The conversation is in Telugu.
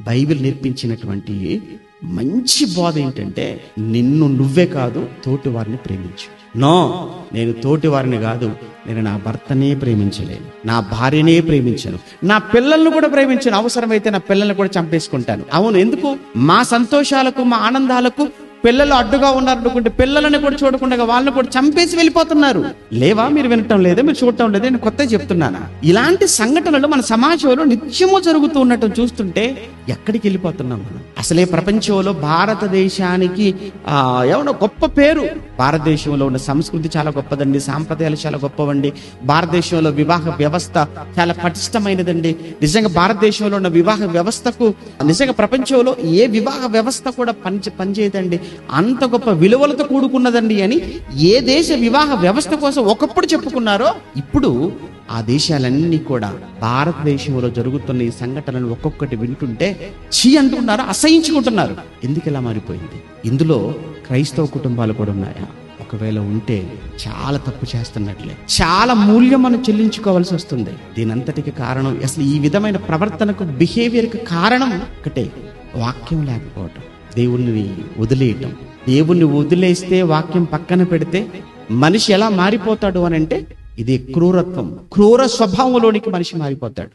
బైబిల్ నేర్పించినటువంటి మంచి బోధ ఏంటంటే, నిన్ను నువ్వే కాదు తోటి వారిని ప్రేమించు. నో, నేను తోటి వారిని కాదు, నేను నా భర్తనే ప్రేమించలేను, నా భార్యనే ప్రేమించను, నా పిల్లల్ని కూడా ప్రేమించను, అవసరమైతే నా పిల్లల్ని కూడా చంపేసుకుంటాను. అవును, ఎందుకు? మా సంతోషాలకు మా ఆనందాలకు పిల్లలు అడ్డుగా ఉన్నారనుకుంటే పిల్లలని కూడా చూడకుండా వాళ్ళని కూడా చంపేసి వెళ్ళిపోతున్నారు. లేవా? మీరు వినటం లేదా? మీరు చూడటం లేదా? నేను కొత్తగా చెప్తున్నానా? ఇలాంటి సంఘటనలు మన సమాజంలో నిత్యము జరుగుతూ ఉండటం చూస్తుంటే ఎక్కడికి వెళ్ళిపోతున్నాం మనం? అసలే ప్రపంచంలో భారతదేశానికి ఏమన్నా గొప్ప పేరు. భారతదేశంలో ఉన్న సంస్కృతి చాలా గొప్పదండి, సాంప్రదాయాలు చాలా గొప్పవండి. భారతదేశంలో వివాహ వ్యవస్థ చాలా పటిష్టమైనదండి. నిజంగా భారతదేశంలో ఉన్న వివాహ వ్యవస్థకు నిజంగా ప్రపంచంలో ఏ వివాహ వ్యవస్థ కూడా పనిచేయదండి, అంత గొప్ప విలువలతో కూడుకున్నదండి అని ఏ దేశ వివాహ వ్యవస్థ కోసం ఒకప్పుడు చెప్పుకున్నారో, ఇప్పుడు ఆ దేశాలన్నీ కూడా భారతదేశంలో జరుగుతున్న ఈ సంఘటనలు ఒక్కొక్కటి వింటుంటే చీ అంటున్నారు, అసహించుకుంటున్నారు. ఎందుకు ఇలా మారిపోయింది? ఇందులో క్రైస్తవ కుటుంబాలు కూడా ఉన్నాయా? ఒకవేళ ఉంటే చాలా తప్పు చేస్తున్నట్లే, చాలా మూల్యం మనం చెల్లించుకోవాల్సి వస్తుంది. దీనంతటికి కారణం, అసలు ఈ విధమైన ప్రవర్తనకు, బిహేవియర్కి కారణం ఒకటే, వాక్యం లేకపోవటం, దేవుణ్ణి వదిలేయటం. దేవుణ్ణి వదిలేస్తే, వాక్యం పక్కన పెడితే మనిషి ఎలా మారిపోతాడు అని అంటే, ఇది క్రూరత్వం, క్రూర స్వభావంలోనికి మనిషి మారిపోతాడు.